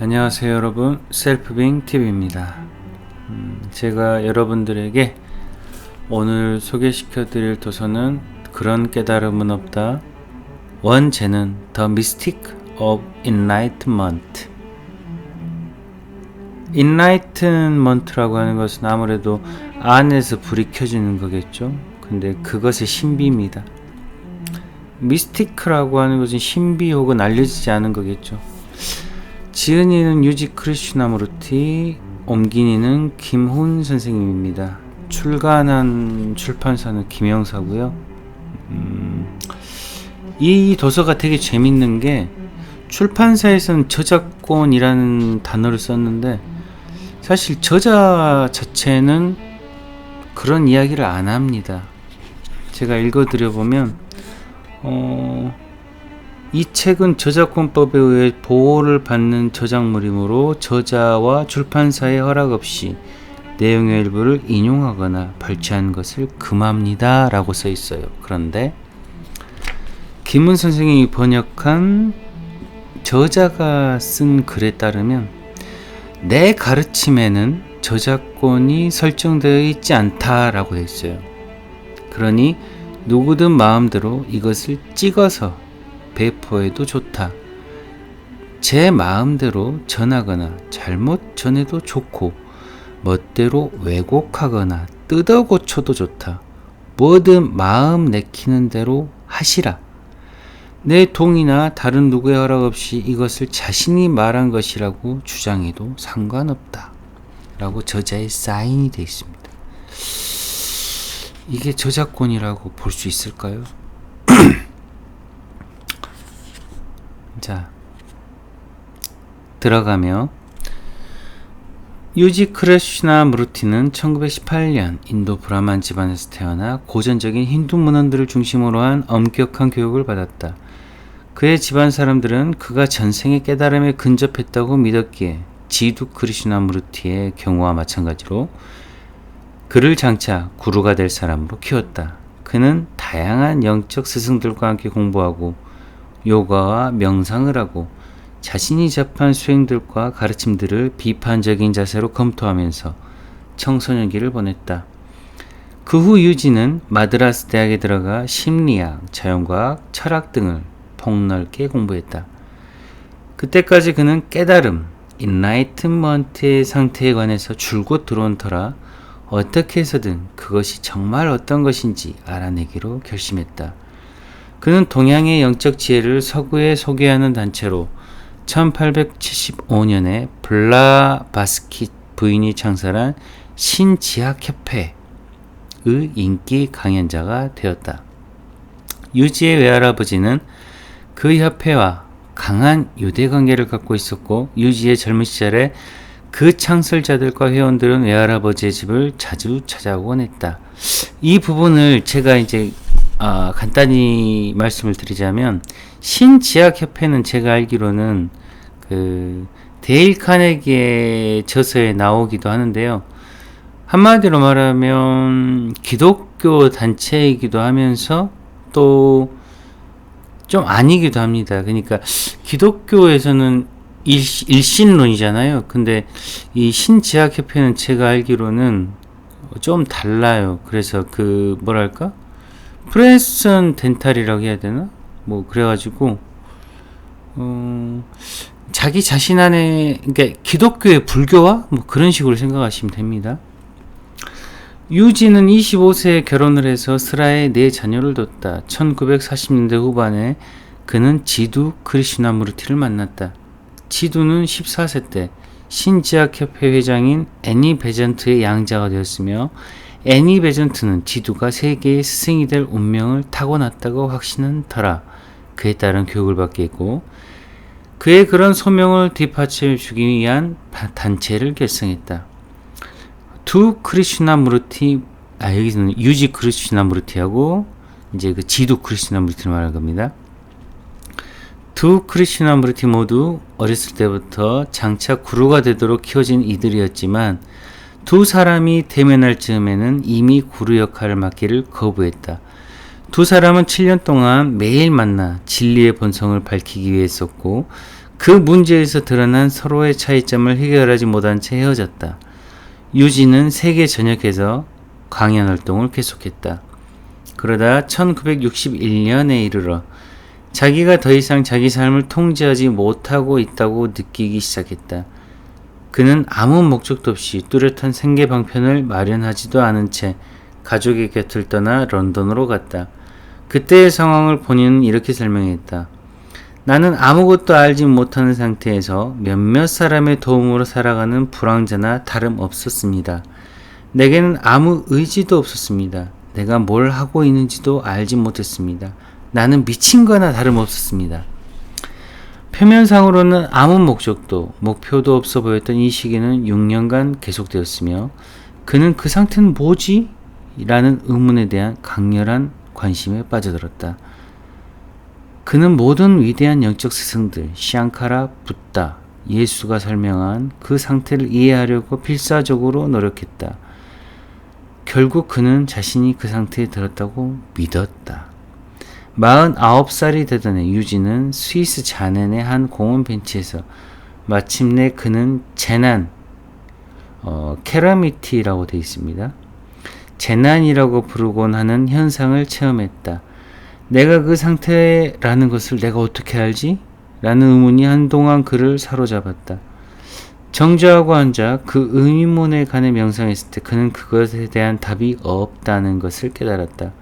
안녕하세요 여러분, 셀프빙 TV입니다. 제가 여러분들에게 오늘 소개시켜 드릴 도서는 그런 깨달음은 없다, 원제는 The Mystic of Enlightenment. Enlightenment라고 하는 것은 아무래도 안에서 불이 켜지는 거겠죠. 근데 그것의 신비입니다. 미스티크라고 하는 것은 신비 혹은 알려지지 않은 거겠죠. 지은이는 유지 크리슈나무르티, 옮긴이는 김훈 선생님입니다. 출간한 출판사는 김영사고요. 이 도서가 되게 재밌는 게 출판사에서는 저작권이라는 단어를 썼는데 사실 저자 자체는 그런 이야기를 안 합니다. 제가 읽어드려보면 이 책은 저작권법에 의해 보호를 받는 저작물이므로 저자와 출판사의 허락 없이 내용의 일부를 인용하거나 발췌한 것을 금합니다 라고 써 있어요. 그런데 김은 선생님이 번역한 저자가 쓴 글에 따르면 내 가르침에는 저작권이 설정되어 있지 않다라고 했어요. 그러니 누구든 마음대로 이것을 찍어서 배포해도 좋다. 제 마음대로 전하거나 잘못 전해도 좋고 멋대로 왜곡하거나 뜯어 고쳐도 좋다. 뭐든 마음 내키는 대로 하시라. 내 동의나 다른 누구의 허락 없이 이것을 자신이 말한 것이라고 주장해도 상관없다. 라고 저자의 사인이 되어 있습니다. 이게 저작권이라고 볼 수 있을까요? 자, 들어가며 유지 크리슈나무르티는 1918년 인도 브라만 집안에서 태어나 고전적인 힌두 문헌들을 중심으로 한 엄격한 교육을 받았다. 그의 집안 사람들은 그가 전생의 깨달음에 근접했다고 믿었기에 지두 크리슈나무르티의 경우와 마찬가지로 그를 장차 구루가 될 사람으로 키웠다. 그는 다양한 영적 스승들과 함께 공부하고 요가와 명상을 하고 자신이 접한 수행들과 가르침들을 비판적인 자세로 검토하면서 청소년기를 보냈다. 그 후 유지는 마드라스 대학에 들어가 심리학, 자연과학, 철학 등을 폭넓게 공부했다. 그때까지 그는 깨달음, 인라이트먼트의 상태에 관해서 줄곧 들어온 터라 어떻게 해서든 그것이 정말 어떤 것인지 알아내기로 결심했다. 그는 동양의 영적 지혜를 서구에 소개하는 단체로 1875년에 블라바스키 부인이 창설한 신지학협회의 인기 강연자가 되었다. 유지의 외할아버지는 그 협회와 강한 유대관계를 갖고 있었고 유지의 젊은 시절에 그 창설자들과 회원들은 외할아버지의 집을 자주 찾아오곤 했다. 이 부분을 제가 이제 간단히 말씀을 드리자면 신지학협회는 제가 알기로는 그 데일 카네기의 저서에 나오기도 하는데요. 한마디로 말하면 기독교 단체이기도 하면서 또 좀 아니기도 합니다. 그러니까 기독교에서는 일신론이잖아요. 근데 이 신지학협회는 제가 알기로는 좀 달라요. 그래서 그 뭐랄까? 트랜센덴탈이라고 해야 되나? 뭐 그래가지고 자기 자신 안에, 그러니까 기독교의 불교와 뭐 그런 식으로 생각하시면 됩니다. 유지는 25세에 결혼을 해서 슬하에 4자녀를 뒀다. 1940년대 후반에 그는 지두 크리슈나무르티를 만났다. 지두는 14세 때 신지학협회 회장인 애니 베전트의 양자가 되었으며 애니 베전트는 지두가 세계의 스승이 될 운명을 타고났다고 확신한 터라 그에 따른 교육을 받게 했고 그의 그런 소명을 뒷받침해주기 위한 단체를 결성했다. 두 크리슈나무르티, 여기서는 유지 크리슈나무르티하고 이제 그 지두 크리슈나무르티를 말할 겁니다. 두 크리슈나무르티 모두 어렸을 때부터 장차 구루가 되도록 키워진 이들이었지만 두 사람이 대면할 즈음에는 이미 구루 역할을 맡기를 거부했다. 두 사람은 7년 동안 매일 만나 진리의 본성을 밝히기 위해 했었고 그 문제에서 드러난 서로의 차이점을 해결하지 못한 채 헤어졌다. 유진은 세계 전역에서 강연 활동을 계속했다. 그러다 1961년에 이르러 자기가 더 이상 자기 삶을 통제하지 못하고 있다고 느끼기 시작했다. 그는 아무 목적도 없이 뚜렷한 생계 방편을 마련하지도 않은 채 가족의 곁을 떠나 런던으로 갔다. 그때의 상황을 본인은 이렇게 설명했다. 나는 아무것도 알지 못하는 상태에서 몇몇 사람의 도움으로 살아가는 불황자나 다름없었습니다. 내게는 아무 의지도 없었습니다. 내가 뭘 하고 있는지도 알지 못했습니다. 나는 미친 거나 다름없었습니다. 표면상으로는 아무 목적도, 목표도 없어 보였던 이 시기는 6년간 계속되었으며 그는 그 상태는 뭐지? 라는 의문에 대한 강렬한 관심에 빠져들었다. 그는 모든 위대한 영적 스승들, 샹카라, 붓다, 예수가 설명한 그 상태를 이해하려고 필사적으로 노력했다. 결국 그는 자신이 그 상태에 들었다고 믿었다. 49살이 되던 해 유진은 스위스 자넨의 한 공원 벤치에서 마침내 그는 재난, 캐러미티라고 되어 있습니다. 재난이라고 부르곤 하는 현상을 체험했다. 내가 그 상태라는 것을 내가 어떻게 알지? 라는 의문이 한동안 그를 사로잡았다. 정주하고 앉아 그 의문에 관해 명상했을 때 그는 그것에 대한 답이 없다는 것을 깨달았다.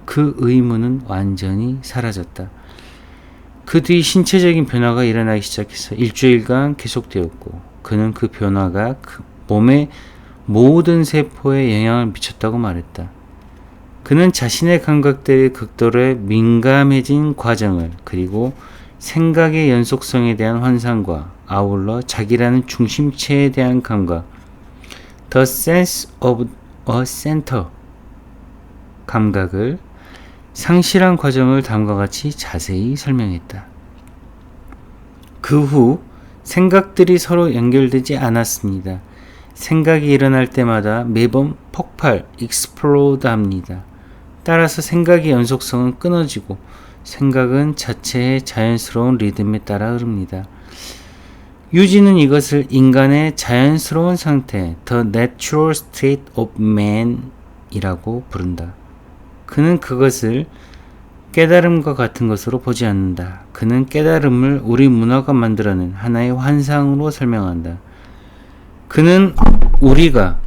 그 의문은 완전히 사라졌다. 그 뒤 신체적인 변화가 일어나기 시작해서 일주일간 계속되었고 그는 그 변화가 그 몸의 모든 세포에 영향을 미쳤다고 말했다. 그는 자신의 감각들의 극도로 민감해진 과정을 그리고 생각의 연속성에 대한 환상과 아울러 자기라는 중심체에 대한 감각, The sense of a center 감각을 상실한 과정을 다음과 같이 자세히 설명했다. 그 후 생각들이 서로 연결되지 않았습니다. 생각이 일어날 때마다 매번 폭발, explode 합니다. 따라서 생각의 연속성은 끊어지고 생각은 자체의 자연스러운 리듬에 따라 흐릅니다. 유지는 이것을 인간의 자연스러운 상태, the natural state of man 이라고 부른다. 그는 그것을 깨달음과 같은 것으로 보지 않는다. 그는 깨달음을 우리 문화가 만들어낸 하나의 환상으로 설명한다. 그는 우리가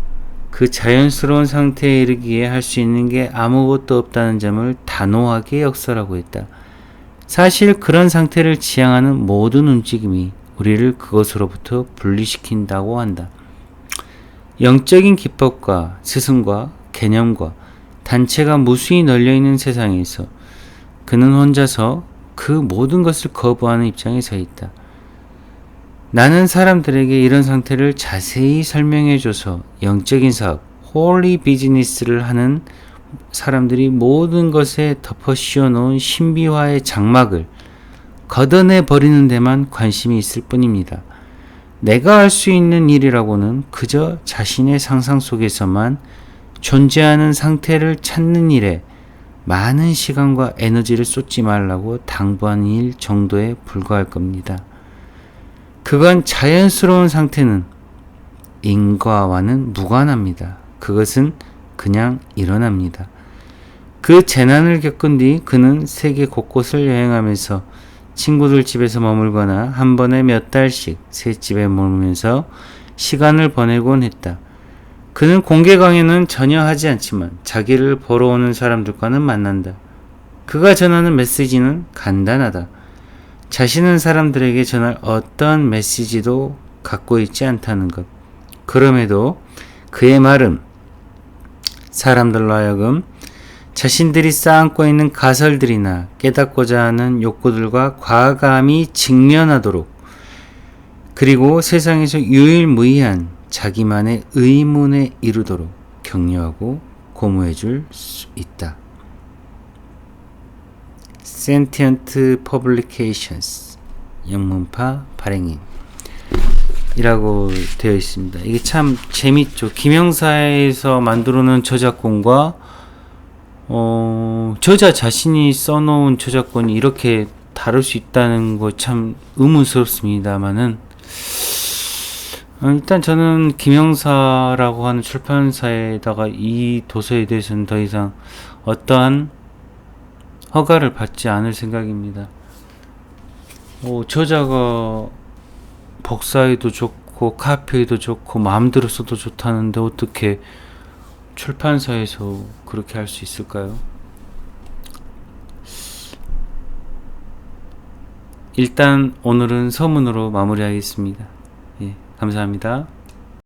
그 자연스러운 상태에 이르기에 할 수 있는 게 아무것도 없다는 점을 단호하게 역설하고 있다. 사실 그런 상태를 지향하는 모든 움직임이 우리를 그것으로부터 분리시킨다고 한다. 영적인 기법과 스승과 개념과 단체가 무수히 널려있는 세상에서 그는 혼자서 그 모든 것을 거부하는 입장에 서 있다. 나는 사람들에게 이런 상태를 자세히 설명해줘서 영적인 사업, 홀리 비즈니스를 하는 사람들이 모든 것에 덮어 씌워놓은 신비화의 장막을 걷어내 버리는 데만 관심이 있을 뿐입니다. 내가 할 수 있는 일이라고는 그저 자신의 상상 속에서만 존재하는 상태를 찾는 일에 많은 시간과 에너지를 쏟지 말라고 당부하는 일 정도에 불과할 겁니다. 그건 자연스러운 상태는 인과와는 무관합니다. 그것은 그냥 일어납니다. 그 재난을 겪은 뒤 그는 세계 곳곳을 여행하면서 친구들 집에서 머물거나 한 번에 몇 달씩 새 집에 머물면서 시간을 보내곤 했다. 그는 공개 강연은 전혀 하지 않지만 자기를 보러 오는 사람들과는 만난다. 그가 전하는 메시지는 간단하다. 자신은 사람들에게 전할 어떤 메시지도 갖고 있지 않다는 것. 그럼에도 그의 말은 사람들로 하여금 자신들이 쌓고 있는 가설들이나 깨닫고자 하는 욕구들과 과감히 직면하도록 그리고 세상에서 유일무이한 자기만의 의문에 이르도록 격려하고 고무해 줄 수 있다. Sentient Publications 영문파 발행인 이라고 되어 있습니다. 이게 참 재밌죠. 김영사에서 만들어놓은 저작권과 저자 자신이 써놓은 저작권이 이렇게 다룰 수 있다는 거 참 의문스럽습니다만은, 일단 저는 김영사라고 하는 출판사에다가 이 도서에 대해서는 더 이상 어떠한 허가를 받지 않을 생각입니다. 저자가 복사해도 좋고 카피해도 좋고 마음대로 써도 좋다는데 어떻게 출판사에서 그렇게 할 수 있을까요? 일단 오늘은 서문으로 마무리하겠습니다. 예, 감사합니다.